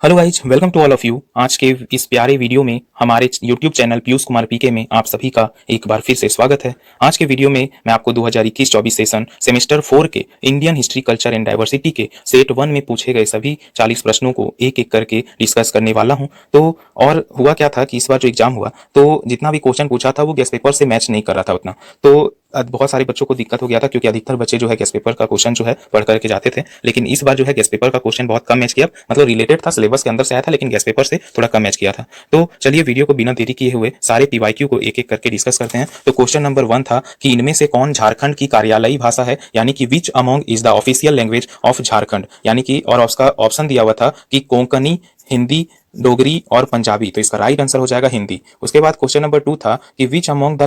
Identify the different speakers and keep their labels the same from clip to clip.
Speaker 1: Hello guys, welcome to all of you. आज के इस प्यारे वीडियो में हमारे YouTube channel Piyush Kumar PK में आप सभी का एक बार फिर से स्वागत है। आज के वीडियो में मैं आपको 2021-24 सेशन सेमेस्टर 4 के Indian history culture and diversity के सेट 1 में पूछे गए सभी 40 प्रश्नों को एक एक करके डिस्कस करने वाला हूं। तो और हुआ क्या था कि इस बार जो एग्जाम हुआ तो जितना भी क्वेश्चन पूछा था वो गेस्ट पेपर से मैच नहीं कर रहा था उतना, तो बहुत सारे बच्चों को दिक्कत हो गया था क्योंकि अधिकतर बच्चे जो है गेस्ट पेपर का क्वेश्चन जो है पढ़ करके जाते थे। लेकिन इस बार जो है गेस्ट पेपर का क्वेश्चन बहुत कम मैच किया, मतलब रिलेटेड था, सिलेबस के अंदर से आया था लेकिन गेस्ट पेपर से थोड़ा कम मैच किया था। तो चलिए वीडियो को बिना देरी किए हुए सारे पीवाईक्यू को एक एक करके डिस्कस करते हैं। तो क्वेश्चन नंबर 1 था कि इनमें से कौन झारखंड की कार्यालयी भाषा है, यानी कि which among is the official language of Jharkhand, यानी कि और उसका ऑप्शन दिया हुआ था कि कोंकणी, हिंदी, डोगरी और पंजाबी। तो इसका राइट आंसर हो जाएगा हिंदी। उसके बाद क्वेश्चन नंबर 2 था कि विच among the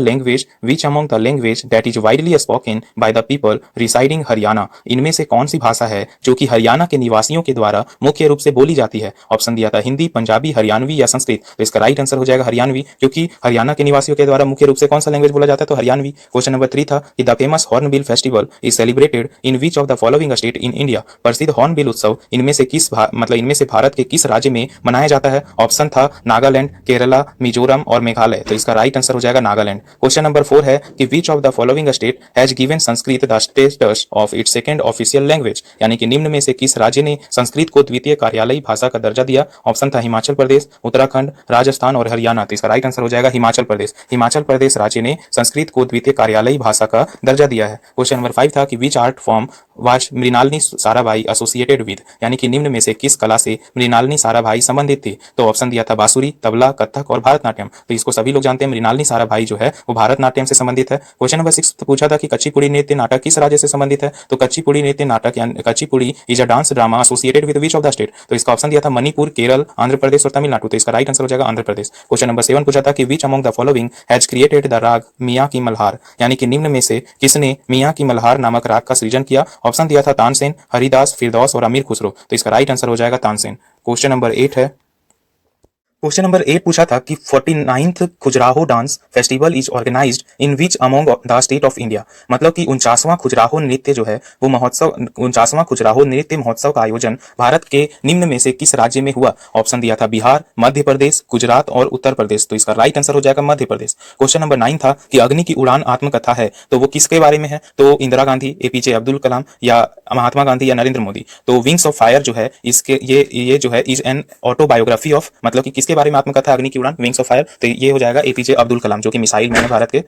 Speaker 1: language that is widely spoken by the people residing Haryana, इनमें से कौन सी भाषा है जो कि हरियाणा के निवासियों के द्वारा मुख्य रूप से बोली जाती है। ऑप्शन दिया था हिंदी, पंजाबी, हरियाणवी या संस्कृत। तो इसका राइट आंसर हो जाएगा हरियाणवी, क्योंकि हरियाणा के निवासियों के द्वारा मुख्य रूप से कौन सा लैंग्वेज बोला जाता है, तो हरियाणवी। क्वेश्चन नंबर 3 था कि the famous hornbill festival is celebrated in which of the following state in India, प्रसिद्ध हॉर्नबिल उत्सव इनमें से भारत के किस राज्य में मनाया जाता है। ऑप्शन था नागालैंड, केरला, मिजोरम और मेघालय। तो इसका राइट आंसर हो जाएगा नागालैंड। क्वेश्चन नंबर 4 है कि विच of the following state has given Sanskrit the status of its second official language, यानी कि निम्न में से किस राज्य ने संस्कृत को द्वितीय कार्यालयी भाषा का दर्जा दिया। ऑप्शन था हिमाचल प्रदेश, उत्तराखंड, राजस्थान और हरियाणा। तो इसका राइट आंसर हो जाएगा हिमाचल प्रदेश। हिमाचल प्रदेश राज्य ने संस्कृत को द्वितीय कार्यालयी भाषा का दर्जा दिया है। क्वेश्चन नंबर 5 था कि विच art form was Mrinalini Sarabhai associated with, यानी कि निम्न में से किस कला से मृणालिनी साराभाई संबंधित थी। तो ऑप्शन दिया था बांसुरी, तबला, कथक और भरतनाट्यम। तो इसको सभी लोग जानते हैं, मृणालिनी साराभाई जो है वो भरतनाट्यम से संबंधित है। क्वेश्चन नंबर 6 पूछा था कि कच्चीपुड़ी नृत्य नाटक किस राज्य से संबंधित है। तो कच्चीपुड़ी नृत्य नाटक यानी Kuchipudi is a dance drama associated with which of the state. तो इसका ऑप्शन दिया था मणिपुर, केरल, आंध्र प्रदेश और तमिलनाडु। तो इसका राइट आंसर हो जाएगा आंध्र प्रदेश। क्वेश्चन नंबर 7 पूछा था कि which among the following has created the राग मियां की मल्हार, यानी कि निम्न में से किसने मियां की मल्हार नामक राग का सृजन किया। ऑप्शन दिया था तानसेन, हरिदास, फिरदौस और अमीर खुसरो। तो इसका राइट आंसर हो जाएगा तानसेन। क्वेश्चन नंबर 8 है, क्वेश्चन नंबर 8 पूछा था कि 49th Khajuraho dance festival is organised in which among the state of India, मतलब कि 49वां खुजराहो नृत्य जो है वो महोत्सव 49वां खुजराहो नृत्य महोत्सव का आयोजन भारत के निम्न में से किस राज्य में हुआ। ऑप्शन दिया था बिहार, मध्य प्रदेश, गुजरात और उत्तर प्रदेश। तो इसका राइट आंसर हो जाएगा मध्य प्रदेश। क्वेश्चन नंबर 9 था कि अग्नि की उड़ान आत्मकथा है तो वो किसके बारे में है। तो इंदिरा गांधी, एपीजे अब्दुल कलाम या महात्मा गांधी या नरेंद्र मोदी। तो विंग्स ऑफ फायर जो है इसके ये जो है इज एन ऑटोबायोग्राफी ऑफ, मतलब कि किसके बारे में आत्मकथा अग्नि की उड़ान, विंग्स ऑफ फायर। तो ये हो जाएगा एपीजे अब्दुल कलाम जो कि मिसाइल मैन है भारत के।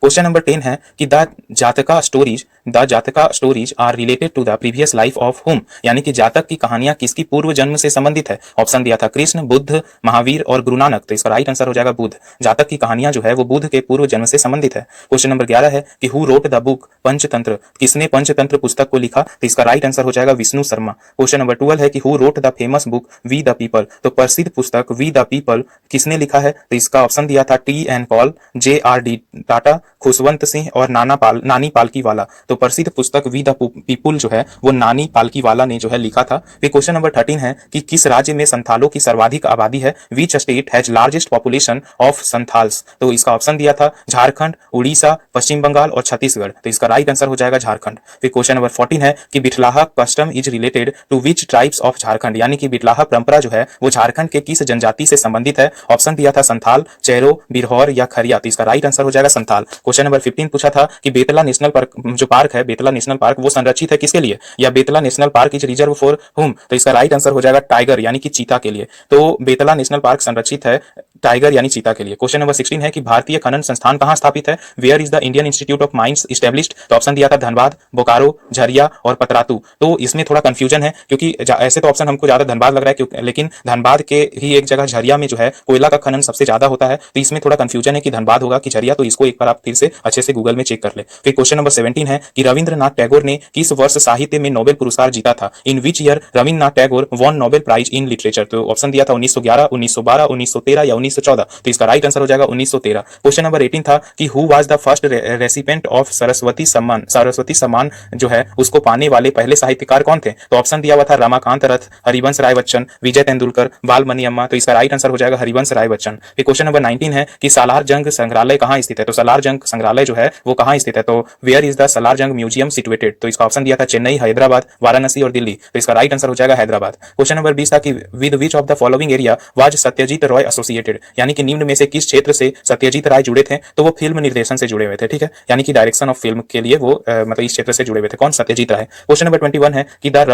Speaker 1: क्वेश्चन नंबर 10 है कि the Jataka stories are related to the previous life of whom, यानी कि जातक की कहानियां किसकी पूर्व जन्म से संबंधित है। ऑप्शन दिया था कृष्ण, बुद्ध, महावीर और गुरु नानक। तो इसका राइट आंसर हो जाएगा बुद्ध। जातक की कहानियां जो है वो बुद्ध के पूर्व जन्म से संबंधित है। क्वेश्चन नंबर 11 है कि who wrote the book Panchatantra, किसने पंचतंत्र पुस्तक को लिखा। तो इसका राइट आंसर हो जाएगा विष्णु शर्मा। क्वेश्चन नंबर 12 है कि who wrote the famous book we the people, तो प्रसिद्ध पुस्तक वी द पीपल किसने लिखा है। तो इसका ऑप्शन दिया था T N Paul, JR.D Tata, Khushwant Singh और नानी पालकीवाला। तो प्रसिद्ध पुस्तक वी द पीपुल जो है वो नानी पालकीवाला ने जो है लिखा था। फिर क्वेश्चन नंबर 13 है कि किस राज्य में संथालों की सर्वाधिक आबादी है। Which state has largest population of Santhals. तो इसका ऑप्शन दिया था झारखंड, उड़ीसा, पश्चिम बंगाल और छत्तीसगढ़। तो इसका राइट आंसर हो जाएगा झारखंड। फिर क्वेश्चन नंबर 14 है कि Bitlaha custom is related to which tribes of Jharkhand, यानी कि बिटलाहा परंपरा जो है वो झारखंड के किस जनजाति से संबंधित है। ऑप्शन दिया था संथाल, चेरो, बिरहौर या खरिया। तो इसका राइट आंसर हो जाएगा संथाल। क्वेश्चन नंबर 15 पूछा था कि बेतला नेशनल पार्क जो पार्क है, बेतला नेशनल पार्क वो संरक्षित है किसके लिए, या Betla national park is reserve for हुम। तो इसका राइट आंसर हो जाएगा टाइगर, यानी कि चीता के लिए। तो बेतला नेशनल पार्क संरक्षित है टाइगर यानी चीता के लिए। क्वेश्चन नंबर 16 है कि भारतीय खनन संस्थान कहां स्थापित है। Where is the Indian institute of mines established. तो ऑप्शन दिया था धनबाद, बोकारो, झरिया और पतरातू। तो इसमें थोड़ा कंफ्यूजन है क्योंकि ऐसे तो ऑप्शन हमको ज्यादा धनबाद लग रहा है, लेकिन धनबाद के ही एक जगह झरिया में जो है कोयला का खनन सबसे ज्यादा होता है। तो इसमें थोड़ा कंफ्यूजन है कि धनबाद होगा कि झरिया, तो इसको एक बार आप फिर से अच्छे से गूगल में चेक कर ले। फिर क्वेश्चन नंबर 17 है कि रविंद्रनाथ टैगोर ने किस वर्ष साहित्य में नोबेल पुरस्कार जीता था। In which year Rabindranath Tagore won Nobel prize in literature. तो ऑप्शन दिया था 1911, 1912, 1913 या 1914, तो इसका राइट आंसर हो जाएगा 1913। क्वेश्चन नंबर 18 था कि who was the first recipient of Saraswati सम्मान, सरस्वती सम्मान जो है उसको पाने वाले पहले साहित्यकार कौन थे? तो ऑप्शन दिया हुआ था रमाकांत रथ, हरिवंश राय बच्चन, विजय तेंदुलकर, बालमणि अम्मा, तो इसका राइट आंसर हो जाएगा हरिवंश राय बच्चन। फिर क्वेश्चन नंबर 19 है कि सालार जंग संग्रहालय कहाँ स्थित है? तो सालार जंग संग्रहालय जो है वो कहाँ स्थित है? तो वेयर इज द सालार जंग म्यूजियम सिचुएटेड? तो इसका ऑप्शन दिया था चेन्नई, हैदराबाद, वाराणसी और दिल्ली, तो इसका राइट आंसर हो जाएगा हैदराबाद। क्वेश्चन नंबर 20 था कि with which of the following area was Satyajit Roy associated, यानी कि निम्न में से किस क्षेत्र से सत्यजीत राय जुड़े थे? तो वो फिल्म निर्देशन से जुड़े हुए थे, ठीक है, यानी कि डायरेक्शन ऑफ फिल्म के लिए वो मतलब इस क्षेत्र से जुड़े हुए थे। कौन? सत्यजीत राय। क्वेश्चन नंबर 21 है कि the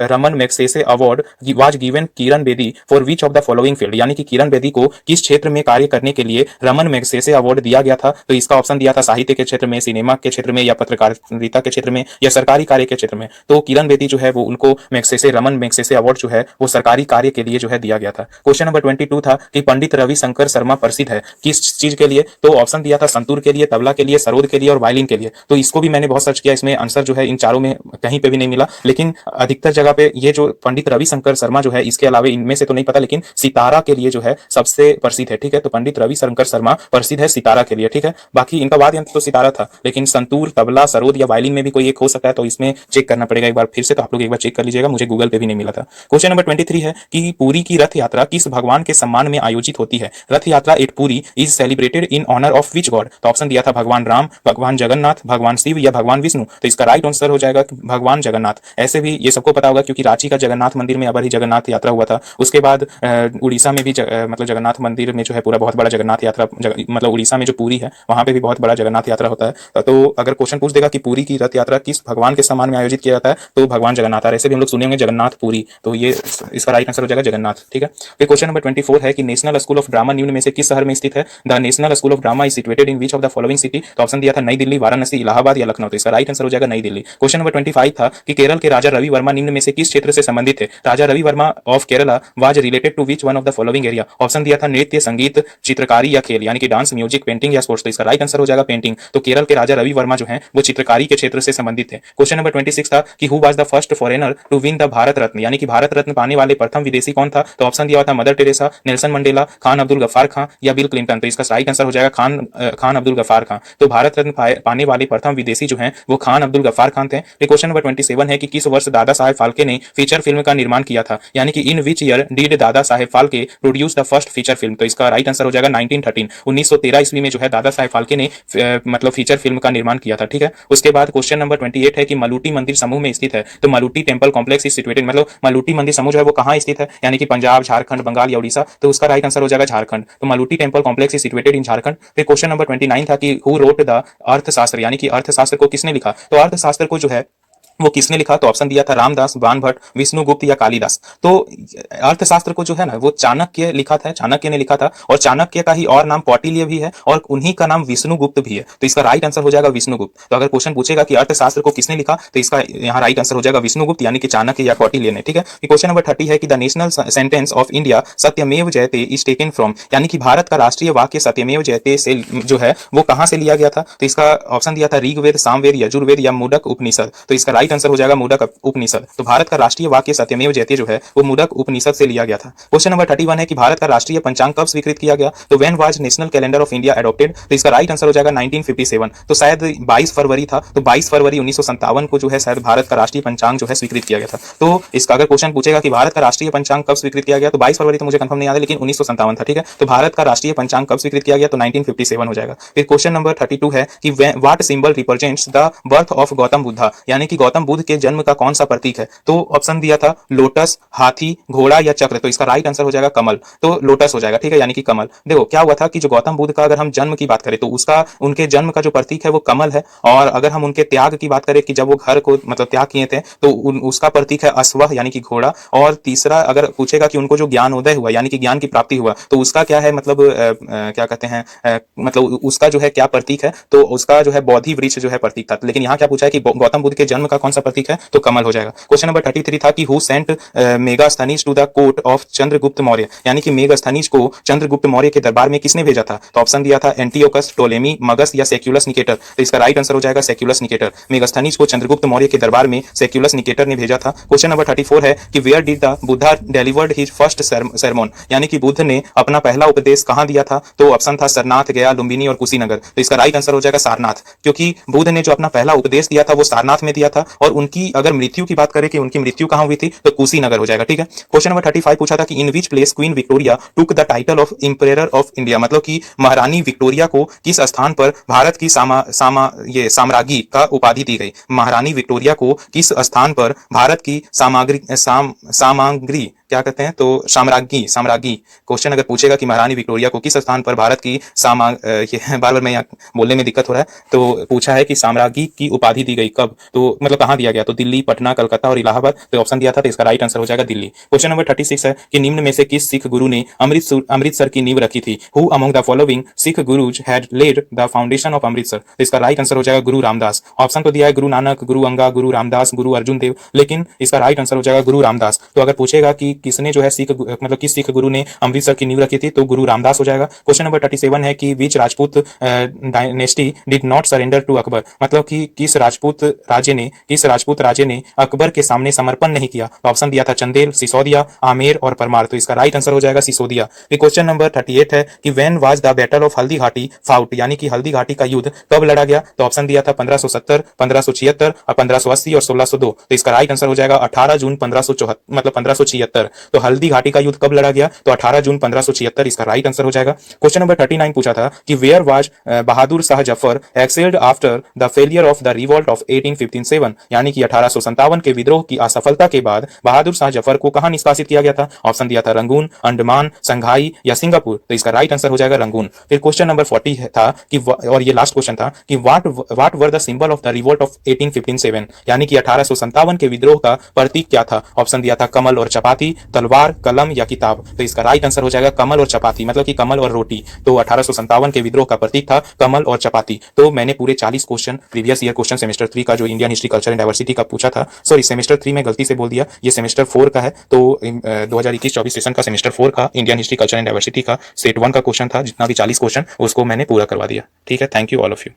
Speaker 1: Raman Magsaysay award was given Kiran Bedi for which of the following field, यानी कि किरण बेदी को किस क्षेत्र में कार्य करने के लिए रमन मैग्सेसे अवार्ड दिया गया था? तो इसका ऑप्शन दिया था साहित्य के क्षेत्र में, सिनेमा के क्षेत्र में, या पत्रकारिता के क्षेत्र में, या सरकारी कार्य के क्षेत्र में। तो किरण बेदी जो है वो उनको मैग्सेसे, रमन मैग्सेसे अवार्ड जो है वो सरकारी कार्य के लिए जो है दिया गया था। क्वेश्चन नंबर 22 था कि पंडित रविशंकर शर्मा प्रसिद्ध है किस चीज के लिए? तो ऑप्शन दिया था संतूर के लिए, तबला के लिए, सरोद के लिए और वायलिन के लिए। तो इसको भी मैंने बहुत सर्च किया, इसमें आंसर जो है इन चारों में कहीं पे भी नहीं मिला, लेकिन अधिकतर जगह पे ये जो पंडित रविशंकर शर्मा जो है, इसके अलावा इनमें से तो नहीं पता, लेकिन सितारा के लिए जो है सबसे प्रसिद्ध है, ठीक है। तो पंडित रविशंकर शर्मा प्रसिद्ध है सितारा के लिए, ठीक है। बाकी इनका वाद्य यंत्र तो सितारा था, लेकिन संतूर, तबला, सरोद या वायलिन में भी कोई एक हो सकता है, तो इसमें चेक करना पड़ेगा एक बार फिर से, तो आप लोग एक बार चेक कर लीजिएगा, मुझे गूगल पे भी नहीं मिला था। क्वेश्चन नंबर 23 है कि पुरी की रथ यात्रा किस भगवान के सम्मान में आयोजित होती है? Rath Yatra at Puri is celebrated in honour of which god? तो ऑप्शन दिया था भगवान राम, भगवान जगन्नाथ, भगवान शिव या भगवान विष्णु, तो इसका राइट आंसर हो जाएगा भगवान जगन्नाथ। ऐसे भी ये सबको पता होगा क्योंकि रांची का जगन्नाथ मंदिर में अबर ही जगन्नाथ यात्रा हुआ था, उसके बाद उड़ीसा में भी मतलब जगन्नाथ मंदिर में जो है पूरा बहुत बड़ा जगन्नाथ यात्रा, मतलब उड़ीसा में जो पुरी है वहां पे भी बहुत बड़ा जगन्नाथ यात्रा होता है। तो अगर क्वेश्चन पूछ देगा कि पुरी की रथ यात्रा किस भगवान के सम्मान में आयोजित किया जाता है, तो भगवान जगन्नाथ। ऐसे भी हम लोग सुने होंगे जगन्नाथ पुरी, तो ये इसका राइट आंसर हो जाएगा जगन्नाथ, ठीक है। फिर क्वेश्चन नंबर 24 है कि नेशनल स्कूल ऑफ ड्रामा निम्न में से किस शहर में स्थित है? The national school of drama is situated in which of the following city? तो ऑप्शन दिया था नई दिल्ली, वाराणसी, इलाहाबाद या लखनऊ, तो इसका राइट आंसर हो जाएगा नई दिल्ली। क्वेश्चन नंबर 25 था कि केरल के राजा रवि वर्मा निम्न में से किस क्षेत्र से संबंधित थे? Raja Ravi Varma of Kerala was related to which one of the following area? Option दिया था नृत्य, संगीत, चित्रकारी या खेल, यानी कि डांस, म्यूजिक, पेंटिंग या स्पोर्ट्स, तो इसका राइट आंसर हो जाएगा पेंटिंग। तो केरल के राजा रवि वर्मा जो है वो चित्रकारी के क्षेत्र से संबंधित थे। क्वेश्चन नंबर 26 था कि who was the first foreigner to win the Bharat Ratna, यानी कि भारत रत्न पाने वाले प्रथम विदेशी कौन था? तो ऑप्शन दिया था mother Teresa, Nelson Mandela, Khan Abdul Ghaffar Khan या बिल क्लिंटन, तो इसका राइट आंसर हो जाएगा खान अब्दुल गफ्फार खान। तो भारत रत्न पाने वाले प्रथम विदेशी जो है वो खान अब्दुल गफ्फार खान थे। क्वेश्चन नंबर 27 है कि किस वर्ष दादा साहेब फाल्के ने फीचर फिल्म का निर्माण किया था, यानी कि in which year did Dada Saheb Phalke produce the first feature film? तो इसका राइट आंसर हो जाएगा 1913, 1913 ईस्वी में जो है दादा साहेब फाल्के ने मतलब फीचर फिल्म का निर्माण किया था, ठीक है। उसके बाद क्वेश्चन नंबर 28 है कि मलूटी मंदिर समूह में स्थित है, तो Maluti temple complex is situated, मतलब मलूटी मंदिर समूह जो है वो कहाँ स्थित है, यानी कि पंजाब, झारखंड, बंगाल या उड़ीसा, तो उसका राइट आंसर हो जाएगा झारखंड। तो Maluti temple complex is situated in Jharkhand. फिर क्वेश्चन नंबर 29 था कि हु रोट द अर्थशास्त्र, यानी कि अर्थशास्त्र को किसने लिखा? तो अर्थशास्त्र को जो है वो किसने लिखा? तो ऑप्शन दिया था रामदास, बाणभट्ट, विष्णुगुप्त या कालिदास। तो अर्थशास्त्र को जो है ना वो चाणक्य लिखा था, चाणक्य ने लिखा था, और चाणक्य का ही और नाम कौटिल्य भी है और उन्हीं का नाम विष्णुगुप्त भी है, तो इसका राइट आंसर हो जाएगा विष्णुगुप्त। तो अगर क्वेश्चन पूछेगा कि अर्थशास्त्र को किसने लिखा, तो इसका यहाँ राइट आंसर हो जाएगा विष्णुगुप्त, यानी कि चाणक्य या कौटिल्य ने, ठीक है। क्वेश्चन नंबर 30 है कि the national sentence of India सत्यमेव जयते इज टेकन फ्रॉम, यानी कि भारत का राष्ट्रीय वाक्य सत्यमेव जयते से जो है वो कहां से लिया गया था? तो इसका ऑप्शन दिया था ऋग्वेद, सामवेद, यजुर्वेद या मुंडक उपनिषद, तो इसका राइट आंसर हो जाएगा मुंडक उपनिषद। तो भारत का राष्ट्रीय वाक्य सत्यमेव जयते जो है वो मुंडक उपनिषद से लिया गया था। क्वेश्चन नंबर 31 है कि भारत का राष्ट्रीय पंचांग कब स्वीकृत किया गया? तो when was national calendar of India adopted? तो इसका राइट आंसर हो जाएगा 1957, तो शायद 22 फरवरी था, तो 22 फरवरी 1957 को जो है शायद भारत का राष्ट्रीय पंचांग जो है स्वीकृत किया गया था। तो इसका अगर क्वेश्चन पूछेगा कि भारत का राष्ट्रीय पंचांग कब स्वीकृत किया गया, तो 22 फरवरी तो मुझे कंफर्म नहीं याद है, लेकिन 1957 था, ठीक है। तो भारत का राष्ट्रीय पंचांग कब स्वीकृत किया गया? तो 1957 हो जाएगा। फिर क्वेश्चन नंबर 32 है कि what symbol represents the birth of Gautam Buddha, यानी कि गौतम बुद्ध के जन्म का कौन सा प्रतीक है? तो ऑप्शन दिया था लोटस, हाथी, घोड़ा या चक्र, तो इसका राइट आंसर हो जाएगा कमल, तो लोटस हो जाएगा, ठीक है, यानी कि कमल। देखो क्या हुआ था कि जो गौतम बुद्ध का अगर हम जन्म की बात करें तो उसका उनके जन्म का जो प्रतीक है वो कमल है, और अगर हम उनके त्याग की बात करें कि जब वो घर को मतलब त्याग किए थे तो उसका प्रतीक है अश्व यानी कि घोड़ा, और तीसरा अगर पूछेगा कि उनको जो ज्ञानोदय हुआ यानी कि ज्ञान की प्राप्ति हुआ तो उसका क्या है, मतलब क्या कहते हैं मतलब उसका जो है क्या प्रतीक है, तो उसका जो है बोधि वृक्ष जो है प्रतीक था। लेकिन यहाँ क्या पूछा है कि गौतम बुद्ध के जन्म का कौन सा प्रतीक है, तो कमल हो जाएगा। क्वेश्चन नंबर 33 था कि who sent Megasthenes to the court of Chandragupta Maurya, यानी कि मेगास्थनीज को चंद्रगुप्त मौर्य के दरबार में किसने भेजा था, तो ऑप्शन दिया था एंटियोकस, टोलेमी, मगस या सेक्युलस निकेटर। तो इसका राइट आंसर हो जाएगा सेक्युलस निकेटर। मेगास्थनीज को चंद्रगुप्त मौर्य के दरबार में सेक्युलस निकेटर ने भेजा था। क्वेश्चन नंबर 34 है कि where did the Buddha delivered his first sermon, यानी कि बुद्ध ने अपना पहला उपदेश कहां दिया था, तो ऑप्शन था सरनाथ, गया, लुम्बिनी और कुशीनगर। तो इसका राइट आंसर हो जाएगा सारनाथ, क्योंकि बुद्ध ने जो अपना पहला उपदेश दिया था वो सारनाथ में दिया था, और उनकी अगर मृत्यु की बात करें कि उनकी मृत्यु कहां हुई थी, तो कुशीनगर हो जाएगा। ठीक है। क्वेश्चन नंबर 35 पूछा था कि in which place Queen Victoria took the title of emperor of India, मतलब कि महारानी विक्टोरिया को किस स्थान पर भारत की साम्राज्ञी का उपाधि दी गई। महारानी विक्टोरिया को किस स्थान पर भारत की सामग्री क्या कहते हैं, तो साम्राज्ञी। क्वेश्चन अगर पूछेगा कि महारानी विक्टोरिया को किस स्थान पर भारत की बार बार मैं यहाँ बोलने में दिक्कत हो रहा है, तो पूछा है कि साम्राज्ञी की उपाधि दी गई कब, तो मतलब कहां दिया गया, तो दिल्ली, पटना, कलकत्ता और इलाहाबाद। तो ऑप्शन दिया था, तो इसका राइट आंसर हो जाएगा दिल्ली। क्वेश्चन नंबर 36 है कि निम्न में से किस सिख गुरु ने अमृतसर की नींव रखी थी। Who among the following Sikh gurus had laid the foundation of Amritsar. तो इसका राइट आंसर हो जाएगा गुरु रामदास। ऑप्शन तो दिया है गुरु नानक, गुरु अंगा, गुरु रामदास, गुरु अर्जुन देव, लेकिन इसका राइट आंसर हो जाएगा गुरु रामदास। तो अगर पूछेगा कि किसने जो है किस सिख गुरु ने अमृतसर की नींव रखी थी, तो गुरु रामदास हो जाएगा। क्वेश्चन नंबर 37 है कि which Rajput dynasty did not surrender to Akbar, मतलब कि किस राजपूत राज्य ने अकबर के सामने समर्पण नहीं किया। तो ऑप्शन दिया था चंदेल, सिसोदिया, आमेर और परमार। तो इसका राइट आंसर हो जाएगा सिसोदिया। क्वेश्चन नंबर 38 है कि when was the battle of Haldi Ghati fought, यानी कि हल्दी घाटी का युद्ध कब लड़ा गया। तो ऑप्शन दिया था 1570, 1576 और 1580 और 1602। तो इसका राइट आंसर हो जाएगा 18 जून 1576। तो हल्दी घाटी का युद्ध कब लड़ा गया, तो 18 जून 1576 इसका राइट आंसर हो जाएगा। क्वेश्चन नंबर 39 पूछा था कि where was Bahadur Shah Zafar exiled after the failure of the revolt of 1857, यानी कि 1857 के विद्रोह की असफलता के बाद बहादुर शाह जफर को कहां निष्कासित किया गया था। ऑप्शन दिया था रंगून, अंडमान, संघाई या सिंगापुर। तो इसका राइट आंसर हो जाएगा रंगून। फिर क्वेश्चन नंबर 40 था कि और ये लास्ट क्वेश्चन था कि what were the symbol of the revolt of 1857, यानी कि 1857 के विद्रोह का प्रतीक क्या था। ऑप्शन दिया था कमल और चपाती, तलवार, कलम या किताब। तो इसका राइट आंसर हो जाएगा कमल और चपाती, मतलब कि कमल और रोटी। तो 1857 के विद्रोह का प्रतीक था कमल और चपाती। तो मैंने पूरे 40 question previous year question semester 3 का जो Indian history culture and diversity का पूछा था, सॉरी सेमेस्टर 3 में गलती से बोल दिया, ये सेमेस्टर 4 का है। तो 2021-24 सेशन का सेमेस्टर 4 का Indian history culture and diversity का सेट 1 का क्वेश्चन था, जितना भी 40 क्वेश्चन उसको मैंने पूरा करवा दिया। ठीक है, thank you all of you.